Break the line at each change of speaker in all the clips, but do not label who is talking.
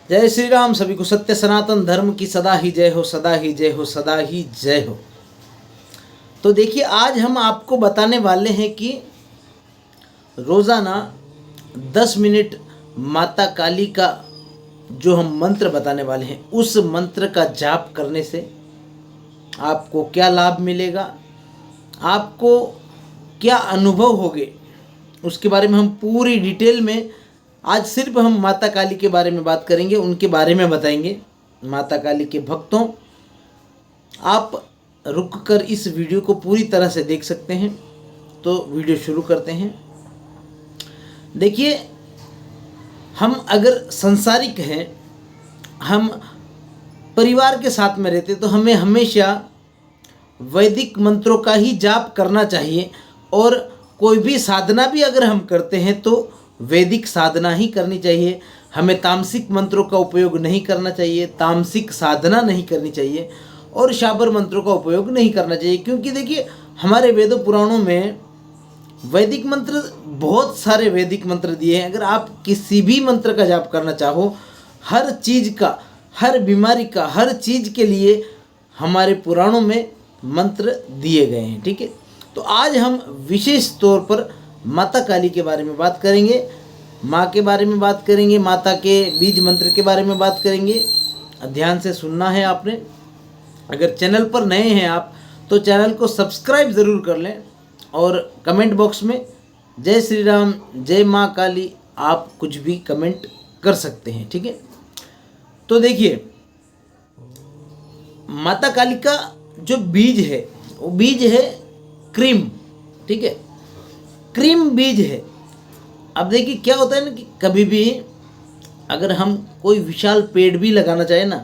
जय श्री राम। सभी को सत्य सनातन धर्म की सदा ही जय हो, सदा ही जय हो, सदा ही जय हो। तो देखिए, आज हम आपको बताने वाले हैं कि रोज़ाना 10 मिनट माता काली का जो हम मंत्र बताने वाले हैं, उस मंत्र का जाप करने से आपको क्या लाभ मिलेगा, आपको क्या अनुभव होंगे, उसके बारे में हम पूरी डिटेल में आज सिर्फ हम माता काली के बारे में बात करेंगे, उनके बारे में बताएंगे। माता काली के भक्तों, आप रुककर इस वीडियो को पूरी तरह से देख सकते हैं। तो वीडियो शुरू करते हैं। देखिए, हम अगर संसारिक हैं, हम परिवार के साथ में रहते, तो हमें हमेशा वैदिक मंत्रों का ही जाप करना चाहिए। और कोई भी साधना भी अगर हम करते हैं तो वैदिक साधना ही करनी चाहिए। हमें तामसिक मंत्रों का उपयोग नहीं करना चाहिए, तामसिक साधना नहीं करनी चाहिए और शाबर मंत्रों का उपयोग नहीं करना चाहिए। क्योंकि देखिए, हमारे वेदों पुराणों में वैदिक मंत्र, बहुत सारे वैदिक मंत्र दिए हैं। अगर आप किसी भी मंत्र का जाप करना चाहो, हर चीज़ का, हर बीमारी का, हर चीज़ के लिए हमारे पुराणों में मंत्र दिए गए हैं। ठीक है, तो आज हम विशेष तौर पर माता काली के बारे में बात करेंगे, माँ के बारे में बात करेंगे, माता के बीज मंत्र के बारे में बात करेंगे। ध्यान से सुनना है आपने। अगर चैनल पर नए हैं आप, तो चैनल को सब्सक्राइब ज़रूर कर लें और कमेंट बॉक्स में जय श्री राम, जय माँ काली, आप कुछ भी कमेंट कर सकते हैं। ठीक है, तो देखिए, माता काली का जो बीज है, वो बीज है क्रीम। ठीक है, क्रीम बीज है। अब देखिए, क्या होता है ना कि कभी भी अगर हम कोई विशाल पेड़ भी लगाना चाहें ना,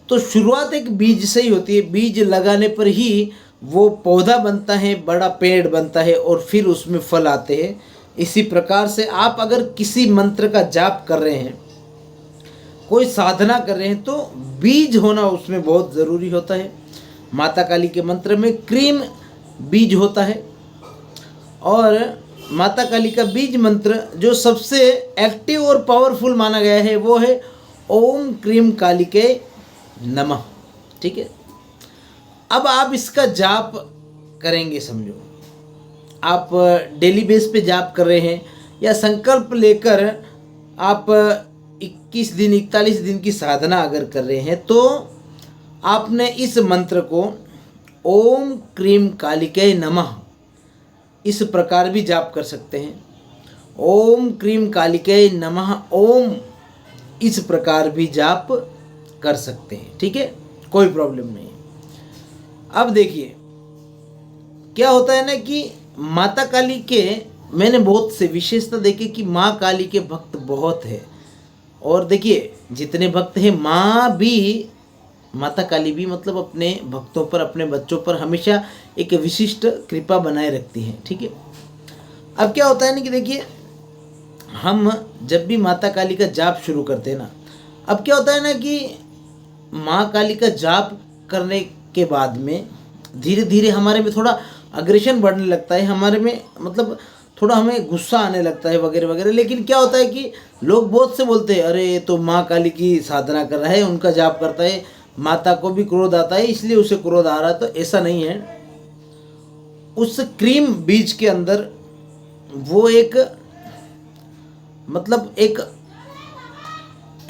तो शुरुआत एक बीज से ही होती है। बीज लगाने पर ही वो पौधा बनता है, बड़ा पेड़ बनता है और फिर उसमें फल आते हैं। इसी प्रकार से आप अगर किसी मंत्र का जाप कर रहे हैं, कोई साधना कर रहे हैं, तो बीज होना उसमें बहुत ज़रूरी होता है। माता काली के मंत्र में क्रीम बीज होता है। और माता काली का बीज मंत्र जो सबसे एक्टिव और पावरफुल माना गया है, वो है ओम क्रीम कालिके नमः। ठीक है, अब आप इसका जाप करेंगे। समझो, आप डेली बेस पे जाप कर रहे हैं या संकल्प लेकर आप 21 दिन 41 दिन की साधना अगर कर रहे हैं, तो आपने इस मंत्र को ओम क्रीम कालिके नमः इस प्रकार भी जाप कर सकते हैं। ओम क्रीम कालिके नमः ओम इस प्रकार भी जाप कर सकते हैं। ठीक है, कोई प्रॉब्लम नहीं। अब देखिए, क्या होता है ना कि माता काली के मैंने बहुत से विशेषता देखी कि माँ काली के भक्त बहुत है। और देखिए, जितने भक्त हैं, माँ भी, माता काली भी मतलब अपने भक्तों पर, अपने बच्चों पर हमेशा एक विशिष्ट कृपा बनाए रखती हैं। ठीक है, अब क्या होता है ना कि देखिए, हम जब भी माता काली का जाप शुरू करते हैं ना, अब क्या होता है ना कि माँ काली का जाप करने के बाद में धीरे धीरे हमारे में थोड़ा अग्रेशन बढ़ने लगता है, हमारे में मतलब थोड़ा हमें गुस्सा आने लगता है वगैरह वगैरह। लेकिन क्या होता है कि लोग बहुत से बोलते हैं, अरे ये तो माँ काली की साधना कर रहा है, उनका जाप करता है, माता को भी क्रोध आता है इसलिए उसे क्रोध आ रहा है। तो ऐसा नहीं है। उस क्रीम बीज के अंदर वो एक मतलब एक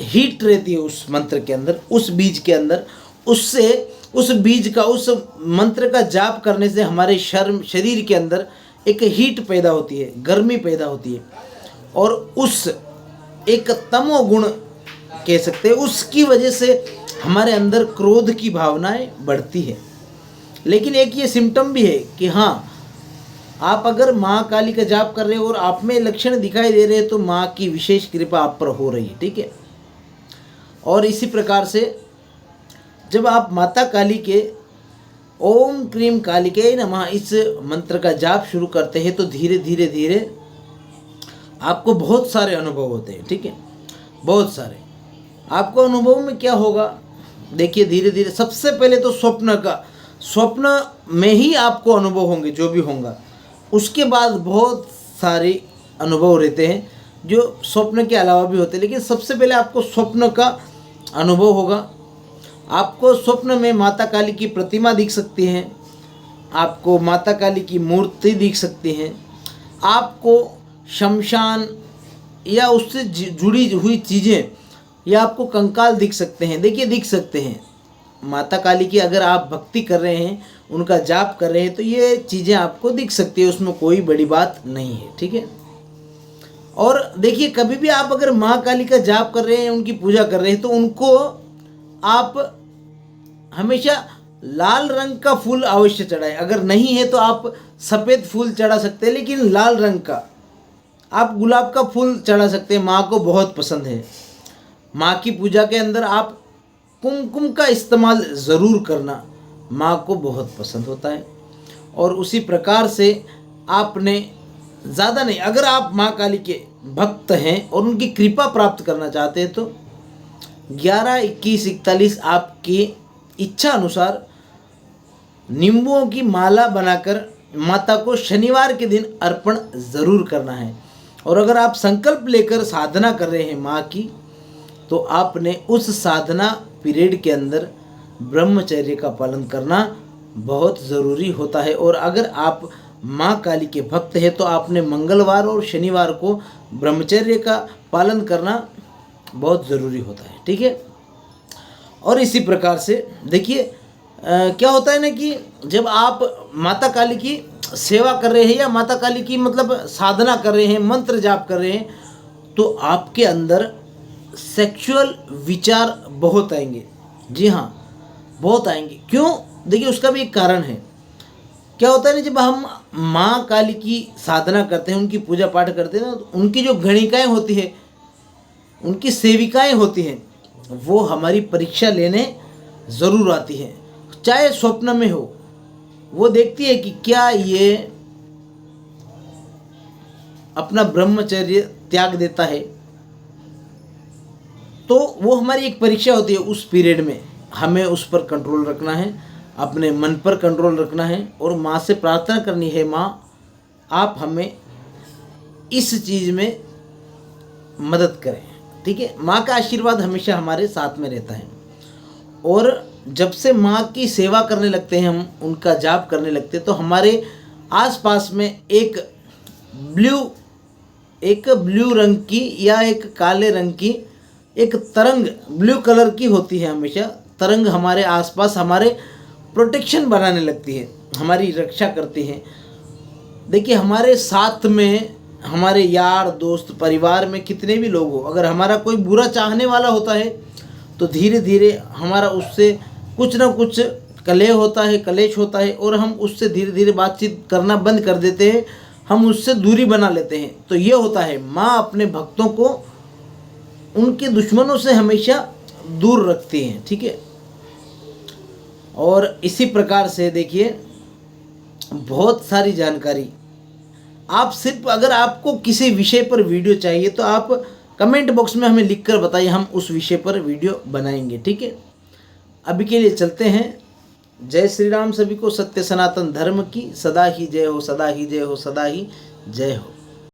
हीट रहती है उस मंत्र के अंदर, उस बीज के अंदर। उससे, उस बीज का, उस मंत्र का जाप करने से हमारे शरीर के अंदर एक हीट पैदा होती है, गर्मी पैदा होती है। और उस एक तमोगुण कह सकते हैं, उसकी वजह से हमारे अंदर क्रोध की भावनाएं बढ़ती है। लेकिन एक ये सिम्टम भी है कि हाँ, आप अगर माँ काली का जाप कर रहे हो और आप में लक्षण दिखाई दे रहे हैं, तो माँ की विशेष कृपा आप पर हो रही है। ठीक है, और इसी प्रकार से जब आप माता काली के ओम क्रीम कालिके नमः इस मंत्र का जाप शुरू करते हैं, तो धीरे धीरे धीरे आपको बहुत सारे अनुभव होते हैं। ठीक है, बहुत सारे आपको अनुभव में क्या होगा, देखिए, धीरे धीरे सबसे पहले तो स्वप्न में ही आपको अनुभव होंगे, जो भी होगा। उसके बाद बहुत सारे अनुभव रहते हैं जो स्वप्न के अलावा भी होते हैं, लेकिन सबसे पहले आपको स्वप्न का अनुभव होगा। आपको स्वप्न में माता काली की प्रतिमा दिख सकती है, आपको माता काली की मूर्ति दिख सकती है, आपको शमशान या उससे जुड़ी हुई चीज़ें या आपको कंकाल दिख सकते हैं। देखिए दिख सकते हैं, माता काली की अगर आप भक्ति कर रहे हैं, उनका जाप कर रहे हैं, तो ये चीज़ें आपको दिख सकती है, उसमें कोई बड़ी बात नहीं है, ठीक है। और देखिए कभी भी आप अगर माँ काली का जाप कर रहे हैं, उनकी पूजा कर रहे हैं, तो उनको आप हमेशा लाल रंग का फूल अवश्य चढ़ाएं। अगर नहीं है तो आप सफ़ेद फूल चढ़ा सकते हैं, लेकिन लाल रंग का। आप गुलाब का फूल चढ़ा सकते हैं, माँ को बहुत पसंद है। माँ की पूजा के अंदर आप कुमकुम का इस्तेमाल ज़रूर करना, माँ को बहुत पसंद होता है। और उसी प्रकार से आपने ज़्यादा नहीं, अगर आप माँ काली के भक्त हैं और उनकी कृपा प्राप्त करना चाहते हैं, तो 11, 21, 41 आपकी इच्छा अनुसार नींबुओं की माला बनाकर माता को शनिवार के दिन अर्पण ज़रूर करना है। और अगर आप संकल्प लेकर साधना कर रहे हैं माँ की, तो आपने उस साधना पीरियड के अंदर ब्रह्मचर्य का पालन करना बहुत ज़रूरी होता है। और अगर आप माँ काली के भक्त हैं, तो आपने मंगलवार और शनिवार को ब्रह्मचर्य का पालन करना बहुत ज़रूरी होता है, ठीक है। और इसी प्रकार से देखिए क्या होता है ना कि जब आप माता काली की सेवा कर रहे हैं या माता काली की मतलब साधना कर रहे हैं, मंत्र जाप कर रहे हैं, तो आपके अंदर सेक्सुअल विचार बहुत आएंगे। जी हाँ, बहुत आएंगे। क्यों? देखिए उसका भी एक कारण है। क्या होता है ना, जब हम माँ काली की साधना करते हैं, उनकी पूजा पाठ करते हैं ना, तो उनकी जो गणिकाएँ होती है, उनकी सेविकाएँ होती हैं, वो हमारी परीक्षा लेने ज़रूर आती हैं, चाहे स्वप्न में हो। वो देखती है कि क्या ये अपना ब्रह्मचर्य त्याग देता है, तो वो हमारी एक परीक्षा होती है। उस पीरियड में हमें उस पर कंट्रोल रखना है, अपने मन पर कंट्रोल रखना है और माँ से प्रार्थना करनी है, माँ आप हमें इस चीज़ में मदद करें, ठीक है। माँ का आशीर्वाद हमेशा हमारे साथ में रहता है। और जब से माँ की सेवा करने लगते हैं, हम उनका जाप करने लगते हैं, तो हमारे आसपास में एक ब्लू रंग की या एक काले रंग की एक तरंग, ब्लू कलर की होती है हमेशा, तरंग हमारे आसपास हमारे प्रोटेक्शन बनाने लगती है, हमारी रक्षा करती है। देखिए हमारे साथ में हमारे यार दोस्त परिवार में कितने भी लोग हो, अगर हमारा कोई बुरा चाहने वाला होता है, तो धीरे धीरे हमारा उससे कुछ ना कुछ कलेश होता है और हम उससे धीरे धीरे बातचीत करना बंद कर देते हैं, हम उससे दूरी बना लेते हैं। तो ये होता है, माँ अपने भक्तों को उनके दुश्मनों से हमेशा दूर रखती हैं, ठीक है। और इसी प्रकार से देखिए बहुत सारी जानकारी आप सिर्फ, अगर आपको किसी विषय पर वीडियो चाहिए तो आप कमेंट बॉक्स में हमें लिखकर बताइए, हम उस विषय पर वीडियो बनाएंगे, ठीक है। अभी के लिए चलते हैं। जय श्री राम। सभी को सत्य सनातन धर्म की सदा ही जय हो, सदा ही जय हो, सदा ही जय हो।